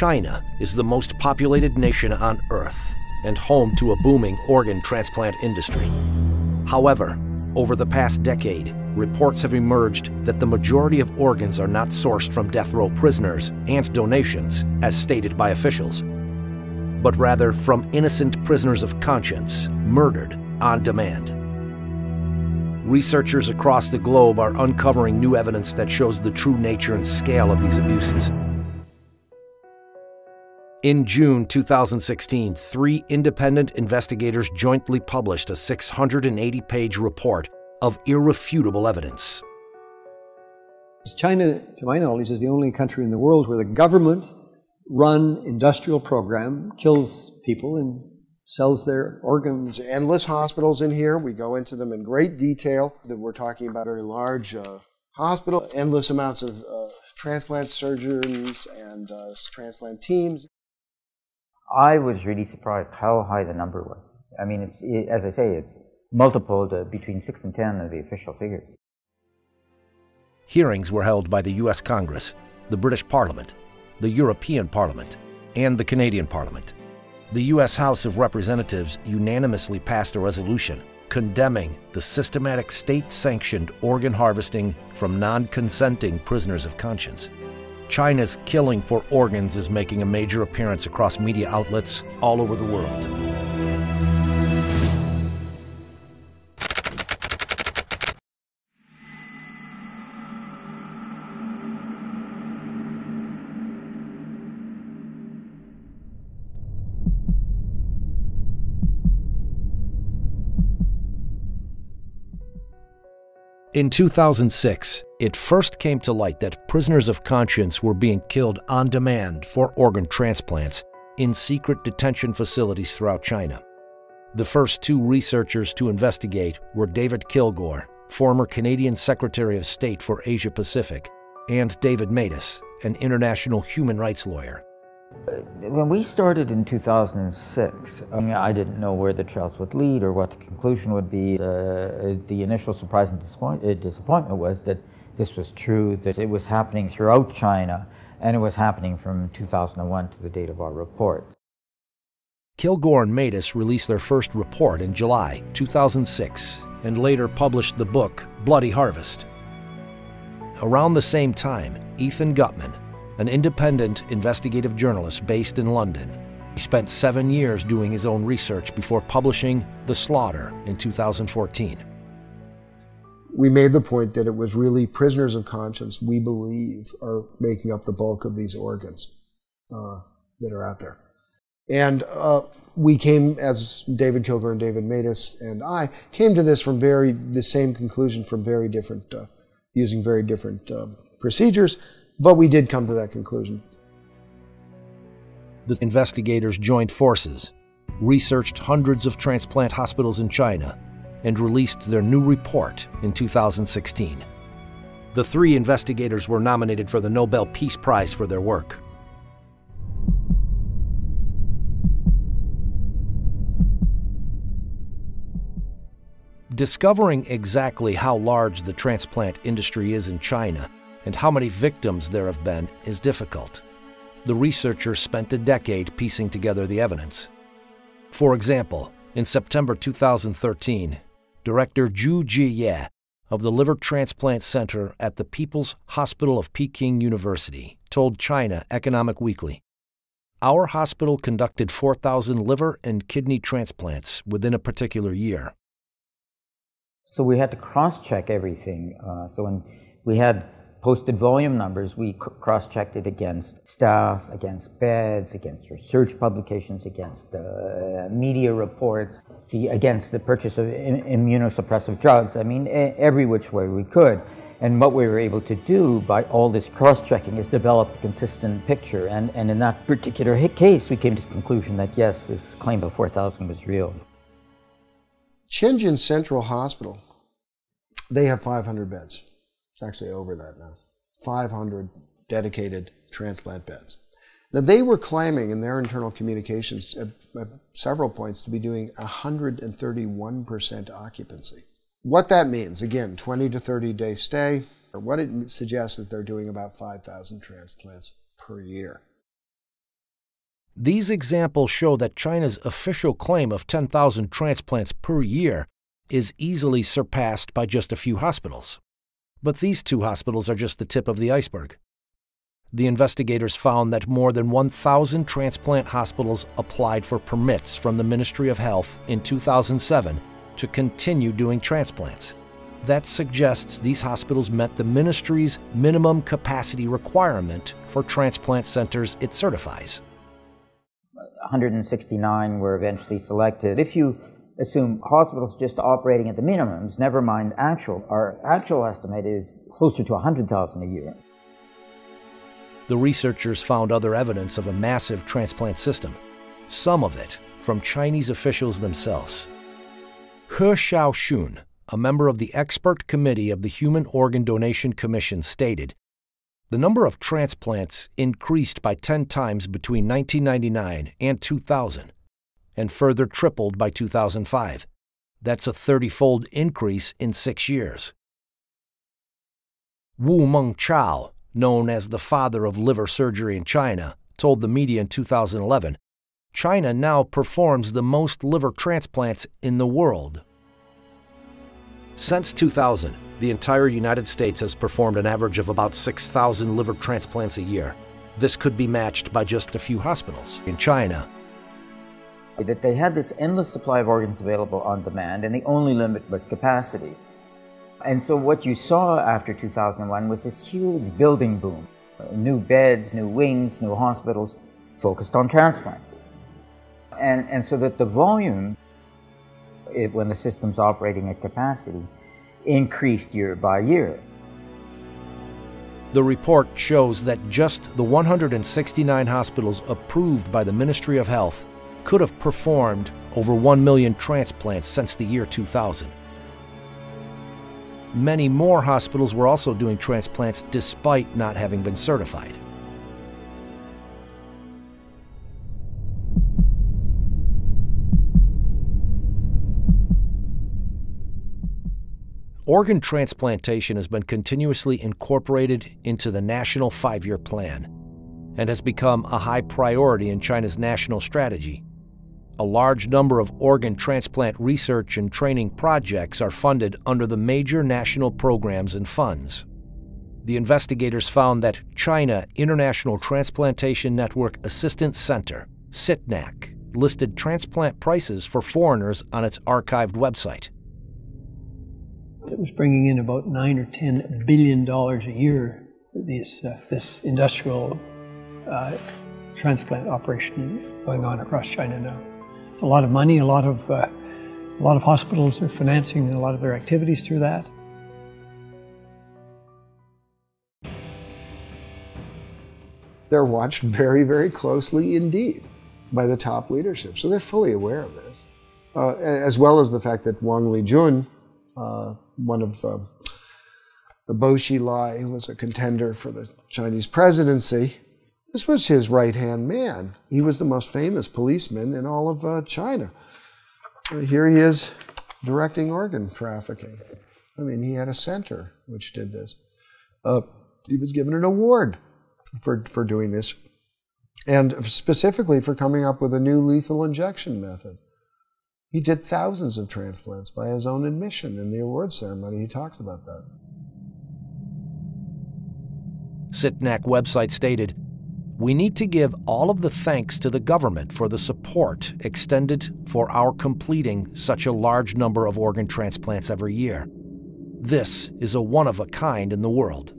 China is the most populated nation on Earth and home to a booming organ transplant industry. However, over the past decade, reports have emerged that the majority of organs are not sourced from death row prisoners and donations, as stated by officials, but rather from innocent prisoners of conscience murdered on demand. Researchers across the globe are uncovering new evidence that shows the true nature and scale of these abuses. In June 2016, 3 independent investigators jointly published a 680-page report of irrefutable evidence. China, to my knowledge, is the only country in the world where the government-run industrial program kills people and sells their organs. Endless hospitals in here. We go into them in great detail. We're talking about a very large hospital, endless amounts of transplant surgeons and transplant teams. I was really surprised how high the number was. I mean, as I say, it's multiple between 6 and 10 of the official figures. Hearings were held by the U.S. Congress, the British Parliament, the European Parliament, and the Canadian Parliament. The U.S. House of Representatives unanimously passed a resolution condemning the systematic state-sanctioned organ harvesting from non-consenting prisoners of conscience. China's killing for organs is making a major appearance across media outlets all over the world. In 2006, it first came to light that prisoners of conscience were being killed on demand for organ transplants in secret detention facilities throughout China. The first 2 researchers to investigate were David Kilgour, former Canadian Secretary of State for Asia Pacific, and David Matas, an international human rights lawyer. When we started in 2006, I didn't know where the trials would lead or what the conclusion would be. The initial surprise and disappointment was that this was true, that it was happening throughout China, and it was happening from 2001 to the date of our report. Kilgour and Matas released their first report in July 2006 and later published the book Bloody Harvest. Around the same time, Ethan Gutman, an independent investigative journalist based in London, he spent 7 years doing his own research before publishing The Slaughter in 2014. We made the point that it was really prisoners of conscience, we believe, are making up the bulk of these organs that are out there. And we came, as David Kilgour and David Matas and I, came to this from the same conclusion from very different, using very different procedures, but we did come to that conclusion. The investigators joined forces, researched hundreds of transplant hospitals in China, and released their new report in 2016. The 3 investigators were nominated for the Nobel Peace Prize for their work. Discovering exactly how large the transplant industry is in China and how many victims there have been is difficult. The researchers spent a decade piecing together the evidence. For example, in September 2013, Director Zhu Jiye of the Liver Transplant Center at the People's Hospital of Peking University told China Economic Weekly, "Our hospital conducted 4,000 liver and kidney transplants within a particular year." So we had to cross-check everything. So when we had posted volume numbers, we cross-checked it against staff, against beds, against research publications, against media reports, against the purchase of immunosuppressive drugs. I mean, every which way we could. And what we were able to do by all this cross-checking is develop a consistent picture. And in that particular case, we came to the conclusion that yes, this claim of 4,000 was real. Shenzhen Central Hospital, they have 500 beds. It's actually over that now. 500 dedicated transplant beds. Now, they were claiming in their internal communications at several points to be doing 131% occupancy. What that means, again, 20 to 30 day stay, or what it suggests is they're doing about 5,000 transplants per year. These examples show that China's official claim of 10,000 transplants per year is easily surpassed by just a few hospitals. But these two hospitals are just the tip of the iceberg. The investigators found that more than 1,000 transplant hospitals applied for permits from the Ministry of Health in 2007 to continue doing transplants. That suggests these hospitals met the ministry's minimum capacity requirement for transplant centers it certifies. 169 were eventually selected. If you assume hospitals just operating at the minimums, never mind actual, our actual estimate is closer to 100,000 a year. The researchers found other evidence of a massive transplant system, some of it from Chinese officials themselves. He Xiaoxun, a member of the expert committee of the Human Organ Donation Commission, stated, "The number of transplants increased by 10 times between 1999 and 2000, and further tripled by 2005. That's a 30-fold increase in 6 years." Wu Mengchao, known as the father of liver surgery in China, told the media in 2011, "China now performs the most liver transplants in the world." Since 2000, the entire United States has performed an average of about 6,000 liver transplants a year. This could be matched by just a few hospitals in China. That they had this endless supply of organs available on demand, and the only limit was capacity. And so what you saw after 2001 was this huge building boom. New beds, new wings, new hospitals focused on transplants. And so that the volume, when the system's operating at capacity, increased year by year. The report shows that just the 169 hospitals approved by the Ministry of Health could have performed over 1 million transplants since the year 2000. Many more hospitals were also doing transplants despite not having been certified. Organ transplantation has been continuously incorporated into the National 5-Year Plan and has become a high priority in China's national strategy. A large number of organ transplant research and training projects are funded under the major national programs and funds. The investigators found that China International Transplantation Network Assistance Center, CITNAC, listed transplant prices for foreigners on its archived website. It was bringing in about $9 or $10 billion a year, this industrial transplant operation going on across China now. It's a lot of money. A lot of hospitals are financing a lot of their activities through that. They're watched very, very closely indeed by the top leadership, so they're fully aware of this, as well as the fact that Wang Lijun, one of the Bo Xilai, who was a contender for the Chinese presidency, this was his right-hand man. He was the most famous policeman in all of China. Here he is directing organ trafficking. I mean, he had a center which did this. He was given an award for doing this, and specifically for coming up with a new lethal injection method. He did thousands of transplants by his own admission in the award ceremony. He talks about that. CITNAC website stated, "We need to give all of the thanks to the government for the support extended for our completing such a large number of organ transplants every year. This is a one-of-a-kind in the world."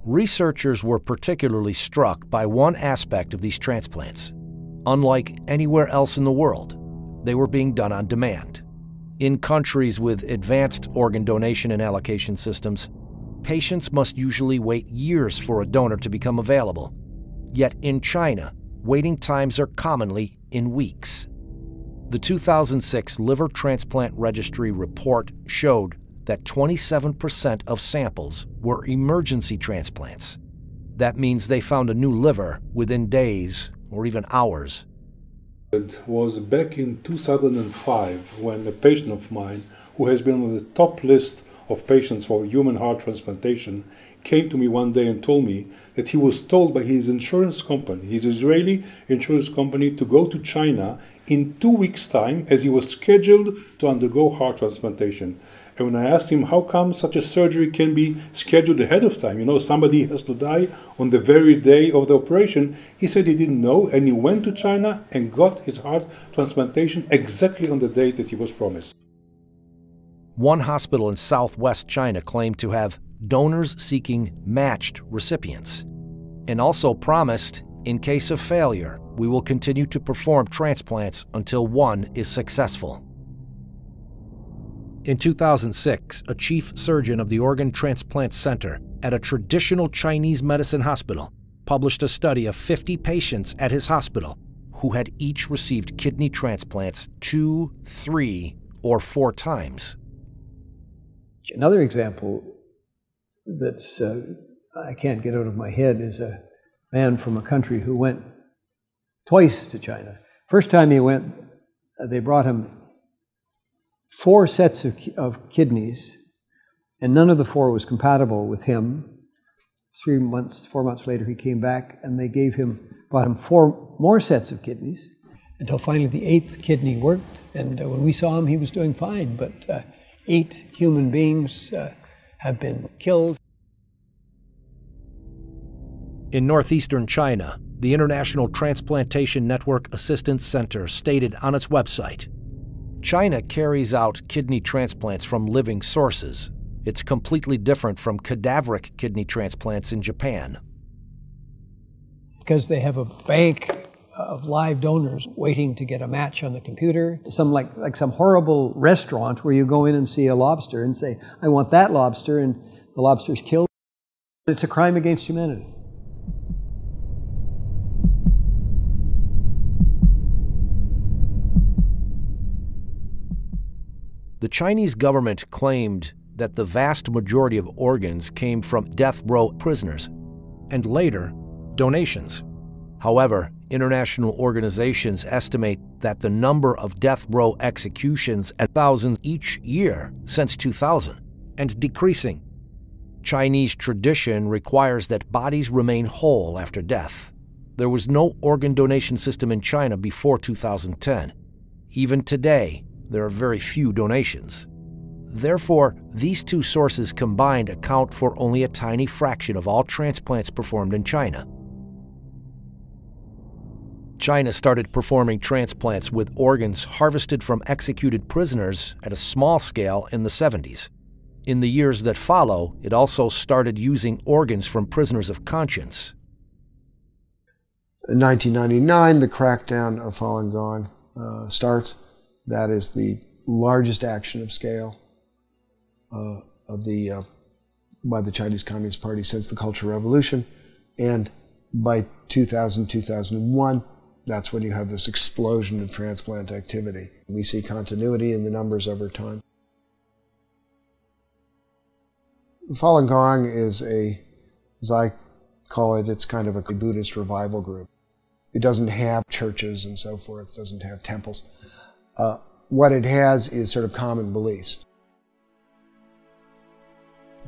Researchers were particularly struck by one aspect of these transplants. Unlike anywhere else in the world, they were being done on demand. In countries with advanced organ donation and allocation systems, patients must usually wait years for a donor to become available. Yet in China, waiting times are commonly in weeks. The 2006 Liver Transplant Registry report showed that 27% of samples were emergency transplants. That means they found a new liver within days or even hours. It was back in 2005 when a patient of mine, who has been on the top list of patients for human heart transplantation, came to me one day and told me that he was told by his insurance company, his Israeli insurance company, to go to China in 2 weeks' time as he was scheduled to undergo heart transplantation. And when I asked him how come such a surgery can be scheduled ahead of time, somebody has to die on the very day of the operation, he said he didn't know, and he went to China and got his heart transplantation exactly on the date that he was promised. One hospital in southwest China claimed to have donors seeking matched recipients, and also promised, in case of failure, we will continue to perform transplants until one is successful. In 2006, a chief surgeon of the Organ Transplant Center at a traditional Chinese medicine hospital published a study of 50 patients at his hospital who had each received kidney transplants 2, 3, or 4 times. Another example that's I can't get out of my head is a man from a country who went twice to China. First time he went, they brought him 4 sets of kidneys, and none of the 4 was compatible with him. 4 months later, he came back, and they brought him 4 more sets of kidneys, until finally the 8th kidney worked. And when we saw him, he was doing fine, but 8 human beings have been killed. In northeastern China, the International Transplantation Network Assistance Center stated on its website, China carries out kidney transplants from living sources. It's completely different from cadaveric kidney transplants in Japan. Because they have a bank of live donors waiting to get a match on the computer. Like some horrible restaurant where you go in and see a lobster and say, I want that lobster, and the lobster's killed. It's a crime against humanity. The Chinese government claimed that the vast majority of organs came from death row prisoners, and later, donations. However, international organizations estimate that the number of death row executions at thousands each year since 2000, and decreasing. Chinese tradition requires that bodies remain whole after death. There was no organ donation system in China before 2010. Even today, there are very few donations. Therefore, these 2 sources combined account for only a tiny fraction of all transplants performed in China. China started performing transplants with organs harvested from executed prisoners at a small scale in the 70s. In the years that follow, it also started using organs from prisoners of conscience. In 1999, the crackdown of Falun Gong starts. That is the largest action of scale by the Chinese Communist Party since the Cultural Revolution. And by 2000, 2001, that's when you have this explosion of transplant activity. We see continuity in the numbers over time. Falun Gong is as I call it, it's kind of a Buddhist revival group. It doesn't have churches and so forth, it doesn't have temples. What it has is sort of common beliefs.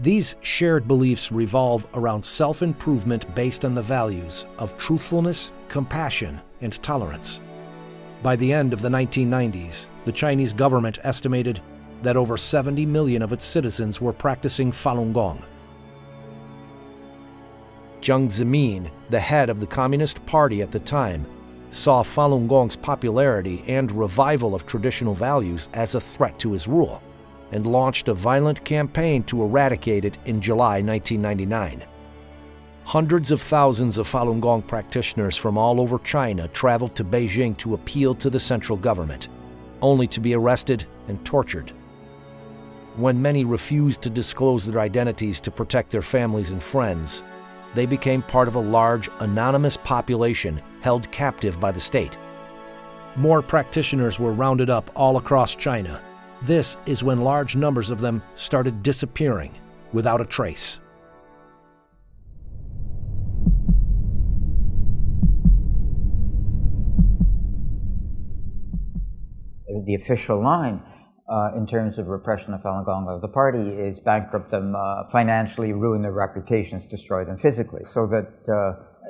These shared beliefs revolve around self-improvement based on the values of truthfulness, compassion, and tolerance. By the end of the 1990s, the Chinese government estimated that over 70 million of its citizens were practicing Falun Gong. Jiang Zemin, the head of the Communist Party at the time, saw Falun Gong's popularity and revival of traditional values as a threat to his rule, and launched a violent campaign to eradicate it in July 1999. Hundreds of thousands of Falun Gong practitioners from all over China traveled to Beijing to appeal to the central government, only to be arrested and tortured. When many refused to disclose their identities to protect their families and friends, they became part of a large, anonymous population held captive by the state. More practitioners were rounded up all across China. This is when large numbers of them started disappearing without a trace. the official line in terms of repression of Falun Gong of the party is bankrupt them financially, ruin their reputations, destroy them physically. So that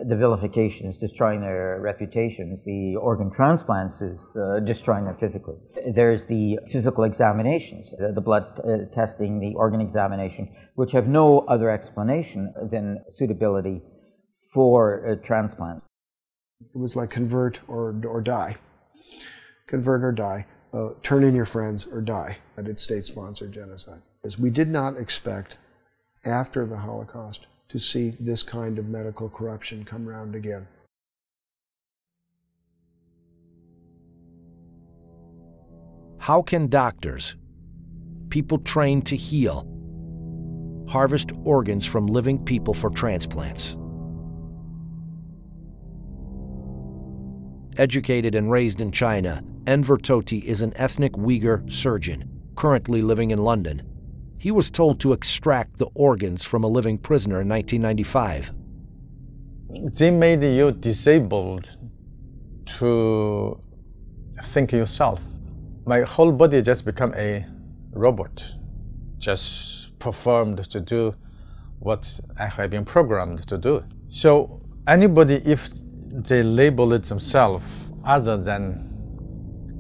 the vilification is destroying their reputations, the organ transplants is destroying them physically. There's the physical examinations, the blood testing, the organ examination, which have no other explanation than suitability for a transplant. It was like convert or die. Convert or die. Turn in your friends or die. And it's state-sponsored genocide. We did not expect, after the Holocaust, to see this kind of medical corruption come round again. How can doctors, people trained to heal, harvest organs from living people for transplants? Educated and raised in China, Enver Tohti is an ethnic Uyghur surgeon, currently living in London. He was told to extract the organs from a living prisoner in 1995. They made you disabled to think yourself. My whole body just become a robot, just performed to do what I have been programmed to do. So anybody, if they label it themselves other than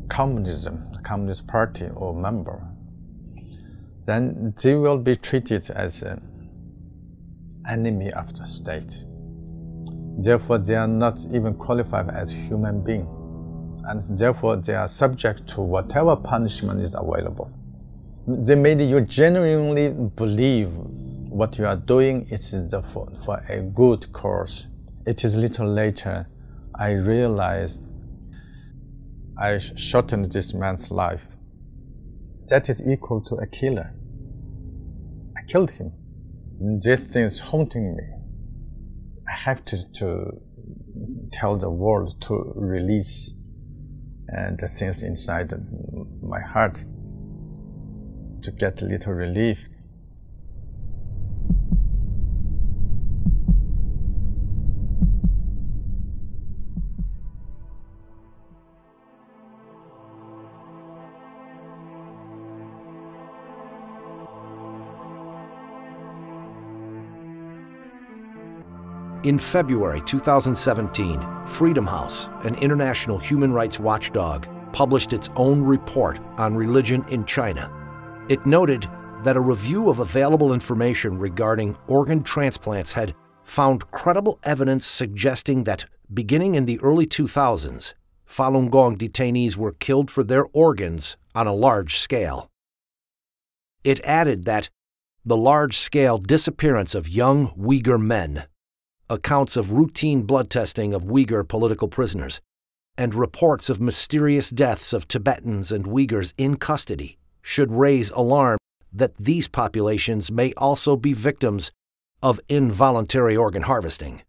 communism, the Communist Party or member, then they will be treated as an enemy of the state. Therefore, they are not even qualified as human beings, and therefore they are subject to whatever punishment is available. They made you genuinely believe what you are doing is for a good cause. It is little later I realized I shortened this man's life. That is equal to a killer. I killed him. This thing is haunting me. I have to tell the world to release the things inside my heart to get a little relief. In February 2017, Freedom House, an international human rights watchdog, published its own report on religion in China. It noted that a review of available information regarding organ transplants had found credible evidence suggesting that, beginning in the early 2000s, Falun Gong detainees were killed for their organs on a large scale. It added that the large-scale disappearance of young Uyghur men, accounts of routine blood testing of Uyghur political prisoners, and reports of mysterious deaths of Tibetans and Uyghurs in custody should raise alarm that these populations may also be victims of involuntary organ harvesting.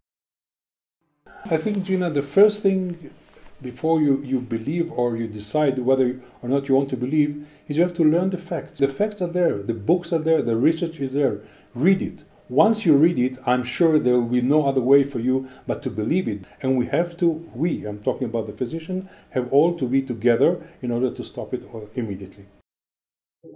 I think, Gina, the first thing before you believe or you decide whether or not you want to believe is you have to learn the facts. The facts are there, the books are there, the research is there. Read it. Once you read it, I'm sure there will be no other way for you but to believe it. And we have to, I'm talking about the physician, have all to be together in order to stop it immediately.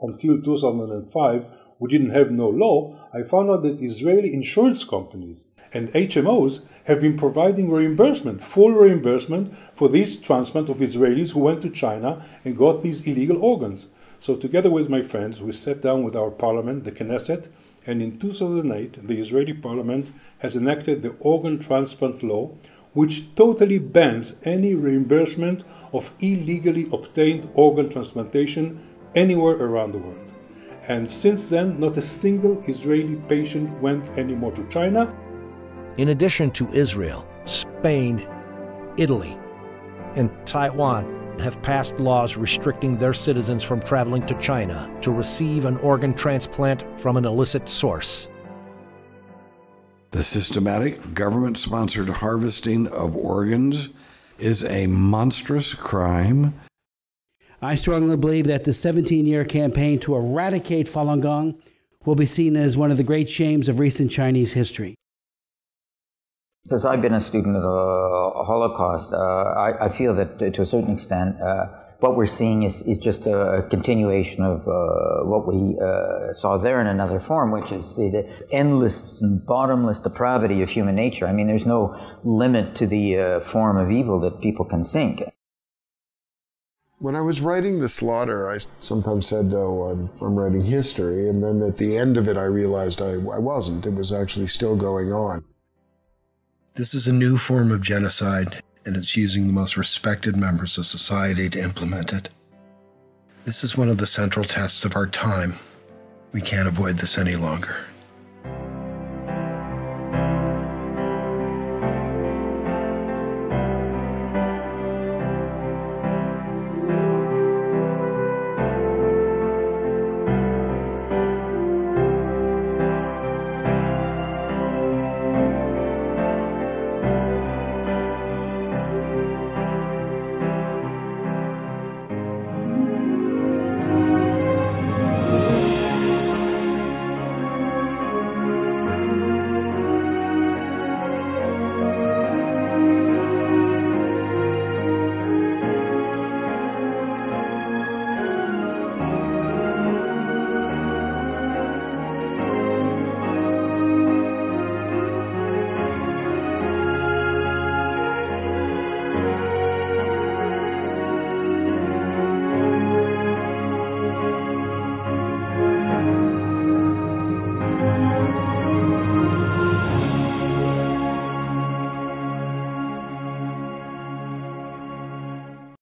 Until 2005, we didn't have no law. I found out that Israeli insurance companies and HMOs have been providing reimbursement, full reimbursement for these transplants of Israelis who went to China and got these illegal organs. So together with my friends, we sat down with our parliament, the Knesset, and in 2008, the Israeli parliament has enacted the organ transplant law, which totally bans any reimbursement of illegally obtained organ transplantation anywhere around the world. And since then, not a single Israeli patient went anymore to China. In addition to Israel, Spain, Italy, and Taiwan have passed laws restricting their citizens from traveling to China to receive an organ transplant from an illicit source. The systematic government-sponsored harvesting of organs is a monstrous crime. I strongly believe that the 17-year campaign to eradicate Falun Gong will be seen as one of the great shames of recent Chinese history. Since I've been a student of the Holocaust, I feel that to a certain extent What we're seeing is just a continuation of what we saw there in another form, which is the endless and bottomless depravity of human nature. I mean, there's no limit to the form of evil that people can sink. When I was writing The Slaughter, I sometimes said, oh, I'm writing history, and then at the end of it I realized I wasn't. It was actually still going on. This is a new form of genocide, and it's using the most respected members of society to implement it. This is one of the central tests of our time. We can't avoid this any longer.